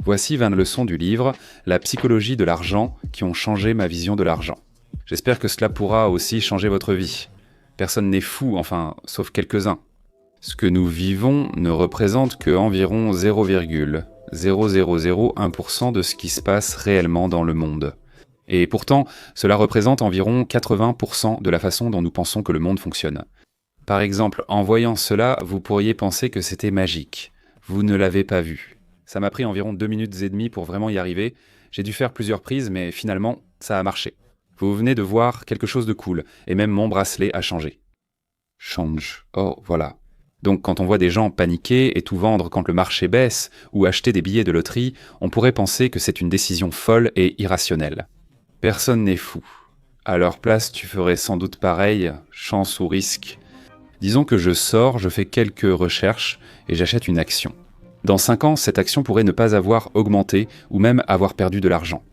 Voici 20 leçons du livre « La psychologie de l'argent » qui ont changé ma vision de l'argent. J'espère que cela pourra aussi changer votre vie. Personne n'est fou, enfin, sauf quelques-uns. Ce que nous vivons ne représente que environ 0,0001% de ce qui se passe réellement dans le monde. Et pourtant, cela représente environ 80% de la façon dont nous pensons que le monde fonctionne. Par exemple, en voyant cela, vous pourriez penser que c'était magique. Vous ne l'avez pas vu. Ça m'a pris environ 2 minutes et demie pour vraiment y arriver. J'ai dû faire plusieurs prises, mais finalement, ça a marché. Vous venez de voir quelque chose de cool, et même mon bracelet a changé. Change. Oh, voilà. Donc quand on voit des gens paniquer et tout vendre quand le marché baisse, ou acheter des billets de loterie, on pourrait penser que c'est une décision folle et irrationnelle. Personne n'est fou. À leur place, tu ferais sans doute pareil, chance ou risque. Disons que je sors, je fais quelques recherches et j'achète une action. Dans 5 ans, cette action pourrait ne pas avoir augmenté ou même avoir perdu de l'argent.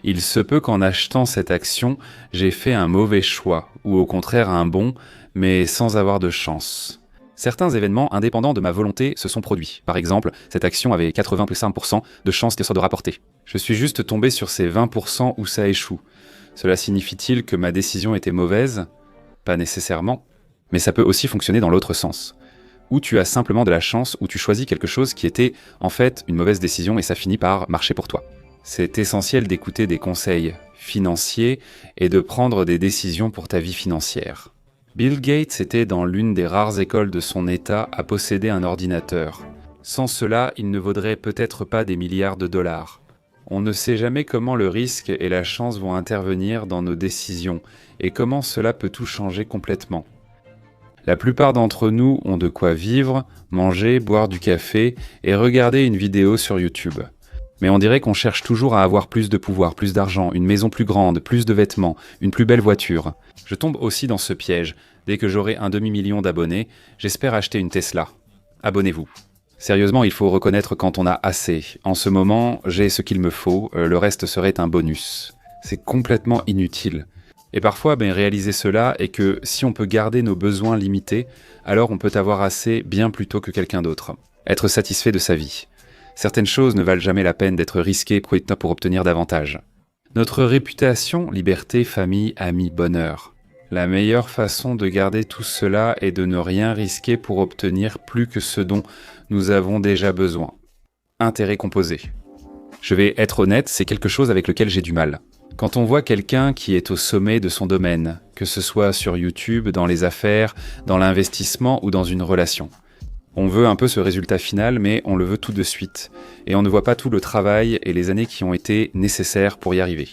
Il se peut qu'en achetant cette action, j'ai fait un mauvais choix, ou au contraire un bon, mais sans avoir de chance. Certains événements indépendants de ma volonté se sont produits. Par exemple, cette action avait 85% de chances qu'elle soit de rapporter. Je suis juste tombé sur ces 20% où ça échoue. Cela signifie-t-il que ma décision était mauvaise ? Pas nécessairement. Mais ça peut aussi fonctionner dans l'autre sens. Ou tu as simplement de la chance, ou tu choisis quelque chose qui était en fait une mauvaise décision et ça finit par marcher pour toi. C'est essentiel d'écouter des conseils financiers et de prendre des décisions pour ta vie financière. Bill Gates était dans l'une des rares écoles de son État à posséder un ordinateur. Sans cela, il ne vaudrait peut-être pas des milliards de dollars. On ne sait jamais comment le risque et la chance vont intervenir dans nos décisions et comment cela peut tout changer complètement. La plupart d'entre nous ont de quoi vivre, manger, boire du café et regarder une vidéo sur YouTube. Mais on dirait qu'on cherche toujours à avoir plus de pouvoir, plus d'argent, une maison plus grande, plus de vêtements, une plus belle voiture. Je tombe aussi dans ce piège. Dès que j'aurai un demi-million d'abonnés, j'espère acheter une Tesla. Abonnez-vous. Sérieusement, il faut reconnaître quand on a assez. En ce moment, j'ai ce qu'il me faut, le reste serait un bonus. C'est complètement inutile. Et parfois, réaliser cela est que si on peut garder nos besoins limités, alors on peut avoir assez bien plus tôt que quelqu'un d'autre. Être satisfait de sa vie. Certaines choses ne valent jamais la peine d'être risquées pour obtenir davantage. Notre réputation, liberté, famille, amis, bonheur. La meilleure façon de garder tout cela est de ne rien risquer pour obtenir plus que ce dont nous avons déjà besoin. Intérêt composé. Je vais être honnête, c'est quelque chose avec lequel j'ai du mal. Quand on voit quelqu'un qui est au sommet de son domaine, que ce soit sur YouTube, dans les affaires, dans l'investissement ou dans une relation, on veut un peu ce résultat final, mais on le veut tout de suite. Et on ne voit pas tout le travail et les années qui ont été nécessaires pour y arriver.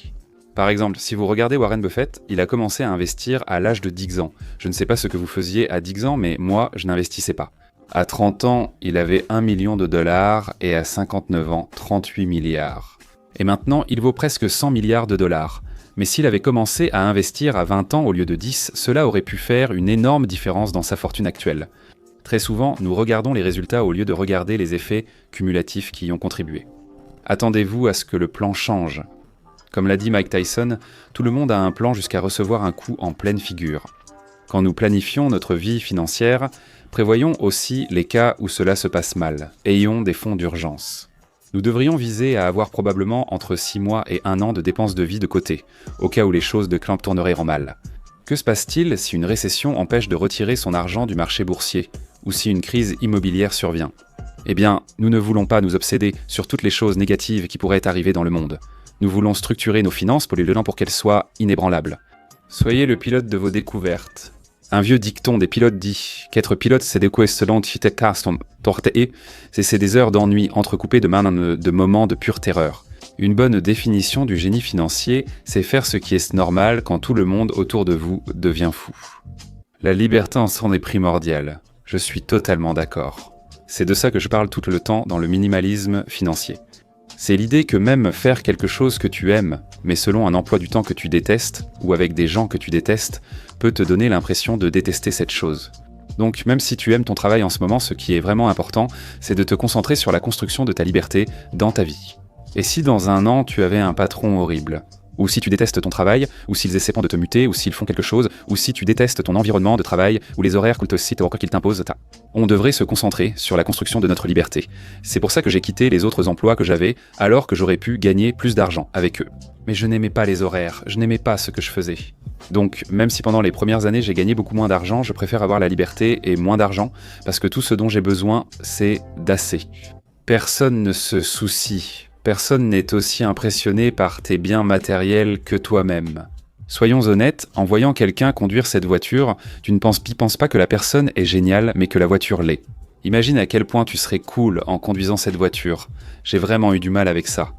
Par exemple, si vous regardez Warren Buffett, il a commencé à investir à l'âge de 10 ans. Je ne sais pas ce que vous faisiez à 10 ans, mais moi, je n'investissais pas. À 30 ans, il avait 1 million de dollars et à 59 ans, 38 milliards. Et maintenant, il vaut presque 100 milliards de dollars. Mais s'il avait commencé à investir à 20 ans au lieu de 10, cela aurait pu faire une énorme différence dans sa fortune actuelle. Très souvent, nous regardons les résultats au lieu de regarder les effets cumulatifs qui y ont contribué. Attendez-vous à ce que le plan change. Comme l'a dit Mike Tyson, tout le monde a un plan jusqu'à recevoir un coup en pleine figure. Quand nous planifions notre vie financière, prévoyons aussi les cas où cela se passe mal. Ayons des fonds d'urgence. Nous devrions viser à avoir probablement entre 6 mois et 1 an de dépenses de vie de côté, au cas où les choses de Clamp tourneraient en mal. Que se passe-t-il si une récession empêche de retirer son argent du marché boursier, ou si une crise immobilière survient ? Eh bien, nous ne voulons pas nous obséder sur toutes les choses négatives qui pourraient arriver dans le monde. Nous voulons structurer nos finances pour qu'elles soient inébranlables. Soyez le pilote de vos découvertes. Un vieux dicton des pilotes dit qu'être pilote, c'est des heures d'ennui entrecoupées de moments de pure terreur. Une bonne définition du génie financier, c'est faire ce qui est normal quand tout le monde autour de vous devient fou. La liberté en s'en est primordiale. Je suis totalement d'accord. C'est de ça que je parle tout le temps dans le minimalisme financier. C'est l'idée que même faire quelque chose que tu aimes, mais selon un emploi du temps que tu détestes, ou avec des gens que tu détestes, peut te donner l'impression de détester cette chose. Donc même si tu aimes ton travail en ce moment, ce qui est vraiment important, c'est de te concentrer sur la construction de ta liberté dans ta vie. Et si dans 1 an tu avais un patron horrible ? ou si tu détestes ton travail, ou s'ils essaient de te muter, ou s'ils font quelque chose, ou si tu détestes ton environnement de travail, ou les horaires qu'ils te citent ou encore qu'ils t'imposent. On devrait se concentrer sur la construction de notre liberté. C'est pour ça que j'ai quitté les autres emplois que j'avais, alors que j'aurais pu gagner plus d'argent avec eux. Mais je n'aimais pas les horaires, je n'aimais pas ce que je faisais. Donc, même si pendant les premières années j'ai gagné beaucoup moins d'argent, je préfère avoir la liberté et moins d'argent, parce que tout ce dont j'ai besoin, c'est d'assez. Personne ne se soucie. Personne n'est aussi impressionné par tes biens matériels que toi-même. Soyons honnêtes, en voyant quelqu'un conduire cette voiture, tu ne penses pas que la personne est géniale, mais que la voiture l'est. Imagine à quel point tu serais cool en conduisant cette voiture. J'ai vraiment eu du mal avec ça.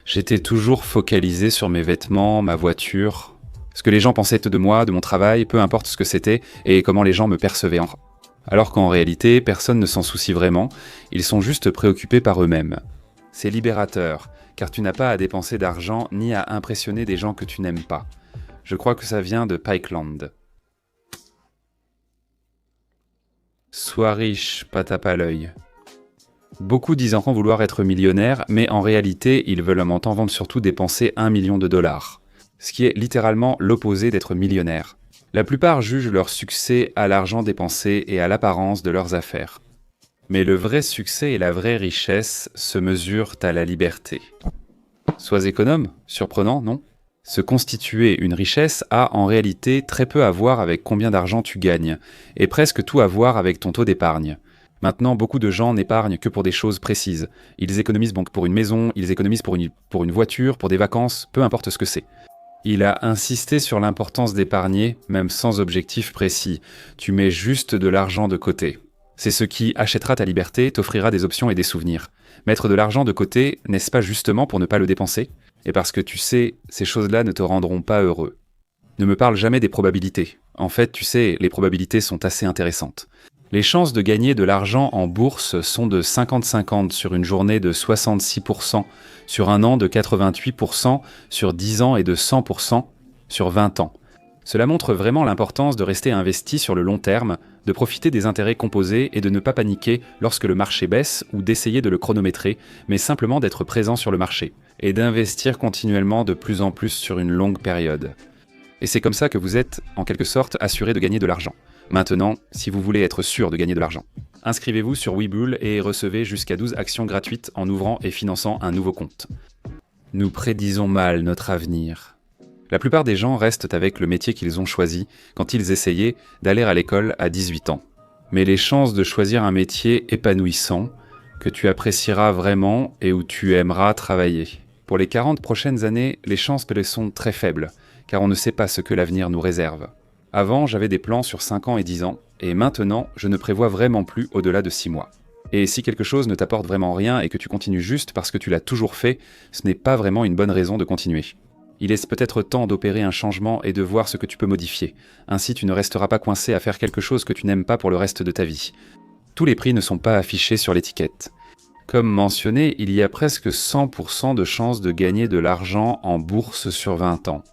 J'étais toujours focalisé sur mes vêtements, ma voiture, ce que les gens pensaient de moi, de mon travail, peu importe ce que c'était, et comment les gens me percevaient. Alors qu'en réalité, personne ne s'en soucie vraiment, ils sont juste préoccupés par eux-mêmes. C'est libérateur, car tu n'as pas à dépenser d'argent ni à impressionner des gens que tu n'aimes pas. Je crois que ça vient de Pikeland. Sois riche, pas tape à l'œil. Beaucoup disent encore vouloir être millionnaires, mais en réalité, ils veulent un montant vendre surtout dépenser 1 million de dollars. Ce qui est littéralement l'opposé d'être millionnaire. La plupart jugent leur succès à l'argent dépensé et à l'apparence de leurs affaires. Mais le vrai succès et la vraie richesse se mesurent à la liberté. Sois économe, surprenant, non ? Se constituer une richesse a en réalité très peu à voir avec combien d'argent tu gagnes, et presque tout à voir avec ton taux d'épargne. Maintenant, beaucoup de gens n'épargnent que pour des choses précises. Ils économisent donc pour une maison, ils économisent pour une voiture, pour des vacances, peu importe ce que c'est. Il a insisté sur l'importance d'épargner, même sans objectif précis. Tu mets juste de l'argent de côté. C'est ce qui achètera ta liberté, t'offrira des options et des souvenirs. Mettre de l'argent de côté, n'est-ce pas justement pour ne pas le dépenser ? Et parce que tu sais, ces choses-là ne te rendront pas heureux. Ne me parle jamais des probabilités. En fait, tu sais, les probabilités sont assez intéressantes. Les chances de gagner de l'argent en bourse sont de 50-50 sur une journée de 66%, sur un an de 88%, sur 10 ans et de 100% sur 20 ans. Cela montre vraiment l'importance de rester investi sur le long terme, de profiter des intérêts composés et de ne pas paniquer lorsque le marché baisse ou d'essayer de le chronométrer, mais simplement d'être présent sur le marché et d'investir continuellement de plus en plus sur une longue période. Et c'est comme ça que vous êtes, en quelque sorte, assuré de gagner de l'argent. Maintenant, si vous voulez être sûr de gagner de l'argent, inscrivez-vous sur Webull et recevez jusqu'à 12 actions gratuites en ouvrant et finançant un nouveau compte. Nous prédisons mal notre avenir. La plupart des gens restent avec le métier qu'ils ont choisi quand ils essayaient d'aller à l'école à 18 ans. Mais les chances de choisir un métier épanouissant, que tu apprécieras vraiment et où tu aimeras travailler. Pour les 40 prochaines années, les chances sont très faibles, car on ne sait pas ce que l'avenir nous réserve. Avant, j'avais des plans sur 5 ans et 10 ans, et maintenant, je ne prévois vraiment plus au-delà de 6 mois. Et si quelque chose ne t'apporte vraiment rien et que tu continues juste parce que tu l'as toujours fait, ce n'est pas vraiment une bonne raison de continuer. Il est peut-être temps d'opérer un changement et de voir ce que tu peux modifier. Ainsi, tu ne resteras pas coincé à faire quelque chose que tu n'aimes pas pour le reste de ta vie. Tous les prix ne sont pas affichés sur l'étiquette. Comme mentionné, il y a presque 100% de chances de gagner de l'argent en bourse sur 20 ans.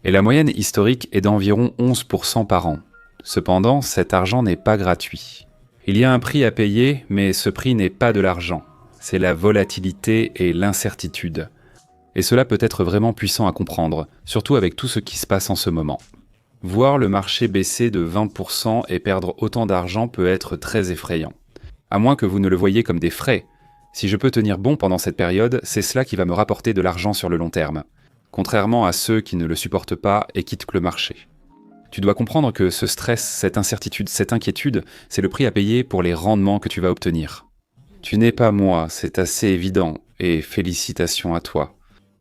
Et la moyenne historique est d'environ 11% par an. Cependant, cet argent n'est pas gratuit. Il y a un prix à payer, mais ce prix n'est pas de l'argent. C'est la volatilité et l'incertitude. Et cela peut être vraiment puissant à comprendre, surtout avec tout ce qui se passe en ce moment. Voir le marché baisser de 20% et perdre autant d'argent peut être très effrayant. À moins que vous ne le voyiez comme des frais. Si je peux tenir bon pendant cette période, c'est cela qui va me rapporter de l'argent sur le long terme. Contrairement à ceux qui ne le supportent pas et quittent le marché. Tu dois comprendre que ce stress, cette incertitude, cette inquiétude, c'est le prix à payer pour les rendements que tu vas obtenir. Tu n'es pas moi, c'est assez évident, et félicitations à toi.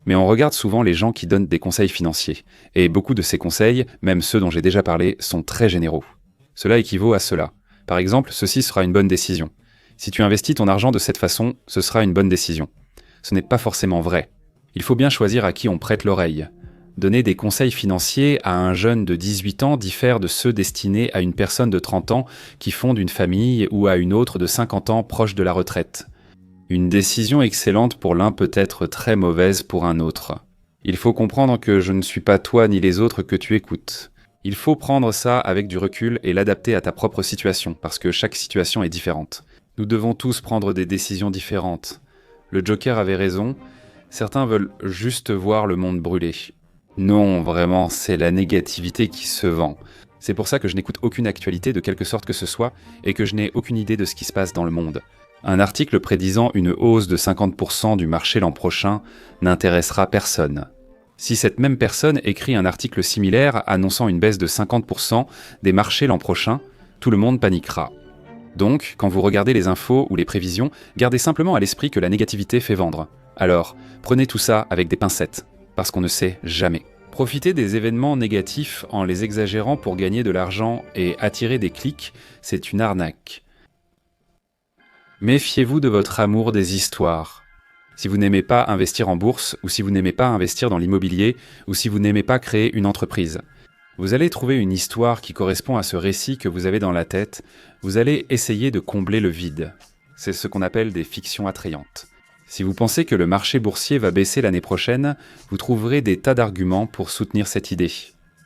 Mais on regarde souvent les gens qui donnent des conseils financiers, et beaucoup de ces conseils, même ceux dont j'ai déjà parlé, sont très généraux. Cela équivaut à cela. Par exemple, ceci sera une bonne décision. Si tu investis ton argent de cette façon, ce sera une bonne décision. Ce n'est pas forcément vrai. Il faut bien choisir à qui on prête l'oreille. Donner des conseils financiers à un jeune de 18 ans diffère de ceux destinés à une personne de 30 ans qui fonde une famille ou à une autre de 50 ans proche de la retraite. Une décision excellente pour l'un peut être très mauvaise pour un autre. Il faut comprendre que je ne suis pas toi ni les autres que tu écoutes. Il faut prendre ça avec du recul et l'adapter à ta propre situation, parce que chaque situation est différente. Nous devons tous prendre des décisions différentes. Le Joker avait raison, certains veulent juste voir le monde brûler. Non, vraiment, c'est la négativité qui se vend. C'est pour ça que je n'écoute aucune actualité de quelque sorte que ce soit et que je n'ai aucune idée de ce qui se passe dans le monde. Un article prédisant une hausse de 50% du marché l'an prochain n'intéressera personne. Si cette même personne écrit un article similaire annonçant une baisse de 50% des marchés l'an prochain, tout le monde paniquera. Donc, quand vous regardez les infos ou les prévisions, gardez simplement à l'esprit que la négativité fait vendre. Alors, prenez tout ça avec des pincettes, parce qu'on ne sait jamais. Profiter des événements négatifs en les exagérant pour gagner de l'argent et attirer des clics, c'est une arnaque. Méfiez-vous de votre amour des histoires. Si vous n'aimez pas investir en bourse, ou si vous n'aimez pas investir dans l'immobilier, ou si vous n'aimez pas créer une entreprise, vous allez trouver une histoire qui correspond à ce récit que vous avez dans la tête, vous allez essayer de combler le vide. C'est ce qu'on appelle des fictions attrayantes. Si vous pensez que le marché boursier va baisser l'année prochaine, vous trouverez des tas d'arguments pour soutenir cette idée.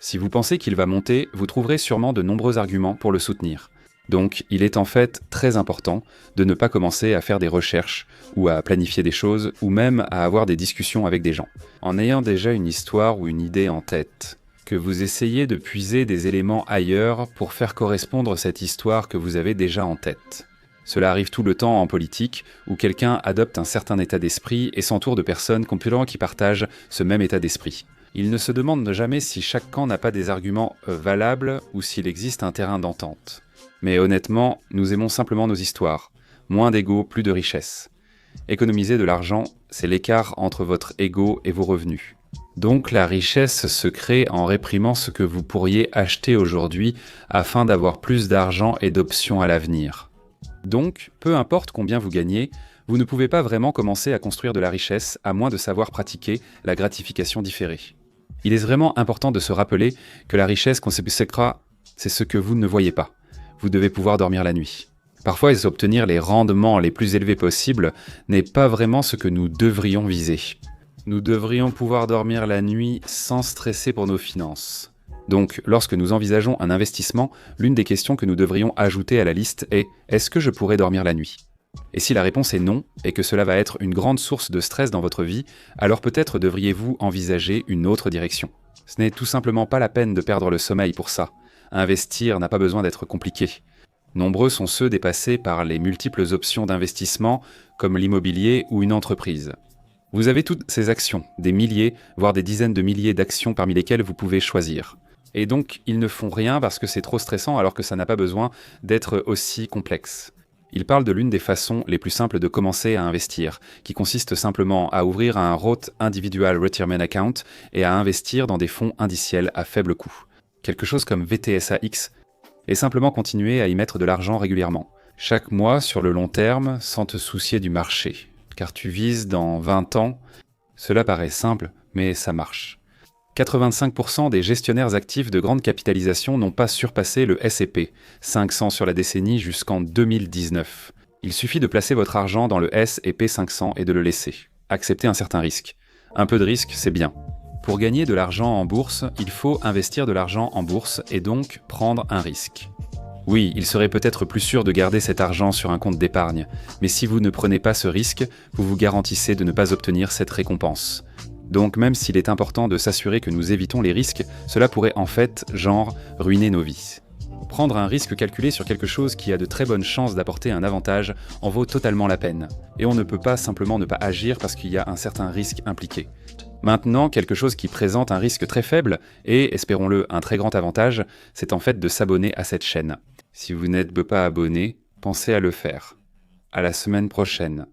Si vous pensez qu'il va monter, vous trouverez sûrement de nombreux arguments pour le soutenir. Donc, il est en fait très important de ne pas commencer à faire des recherches, ou à planifier des choses, ou même à avoir des discussions avec des gens, en ayant déjà une histoire ou une idée en tête. Que vous essayez de puiser des éléments ailleurs pour faire correspondre cette histoire que vous avez déjà en tête. Cela arrive tout le temps en politique, où quelqu'un adopte un certain état d'esprit et s'entoure de personnes compétentes qui partagent ce même état d'esprit. Il ne se demande jamais si chaque camp n'a pas des arguments valables ou s'il existe un terrain d'entente. Mais honnêtement, nous aimons simplement nos histoires. Moins d'ego, plus de richesse. Économiser de l'argent, c'est l'écart entre votre ego et vos revenus. Donc la richesse se crée en réprimant ce que vous pourriez acheter aujourd'hui afin d'avoir plus d'argent et d'options à l'avenir. Donc, peu importe combien vous gagnez, vous ne pouvez pas vraiment commencer à construire de la richesse à moins de savoir pratiquer la gratification différée. Il est vraiment important de se rappeler que la richesse qu'on s'épuisera, c'est ce que vous ne voyez pas. Vous devez pouvoir dormir la nuit. Parfois, obtenir les rendements les plus élevés possibles n'est pas vraiment ce que nous devrions viser. Nous devrions pouvoir dormir la nuit sans stresser pour nos finances. Donc, lorsque nous envisageons un investissement, l'une des questions que nous devrions ajouter à la liste est « Est-ce que je pourrais dormir la nuit ?» Et si la réponse est non, et que cela va être une grande source de stress dans votre vie, alors peut-être devriez-vous envisager une autre direction. Ce n'est tout simplement pas la peine de perdre le sommeil pour ça. Investir n'a pas besoin d'être compliqué. Nombreux sont ceux dépassés par les multiples options d'investissement, comme l'immobilier ou une entreprise. Vous avez toutes ces actions, des milliers, voire des dizaines de milliers d'actions parmi lesquelles vous pouvez choisir. Et donc, ils ne font rien parce que c'est trop stressant alors que ça n'a pas besoin d'être aussi complexe. Ils parlent de l'une des façons les plus simples de commencer à investir, qui consiste simplement à ouvrir un Roth Individual Retirement Account et à investir dans des fonds indiciels à faible coût. Quelque chose comme VTSAX, et simplement continuer à y mettre de l'argent régulièrement. Chaque mois sur le long terme, sans te soucier du marché. Car tu vises dans 20 ans, cela paraît simple, mais ça marche. 85% des gestionnaires actifs de grande capitalisation n'ont pas surpassé le S&P 500 sur la décennie jusqu'en 2019. Il suffit de placer votre argent dans le S&P 500 et de le laisser. Accepter un certain risque. Un peu de risque, c'est bien. Pour gagner de l'argent en bourse, il faut investir de l'argent en bourse et donc prendre un risque. Oui, il serait peut-être plus sûr de garder cet argent sur un compte d'épargne, mais si vous ne prenez pas ce risque, vous vous garantissez de ne pas obtenir cette récompense. Donc même s'il est important de s'assurer que nous évitons les risques, cela pourrait en fait, ruiner nos vies. Prendre un risque calculé sur quelque chose qui a de très bonnes chances d'apporter un avantage en vaut totalement la peine. Et on ne peut pas simplement ne pas agir parce qu'il y a un certain risque impliqué. Maintenant, quelque chose qui présente un risque très faible et, espérons-le, un très grand avantage, c'est en fait de s'abonner à cette chaîne. Si vous n'êtes pas abonné, pensez à le faire. À la semaine prochaine.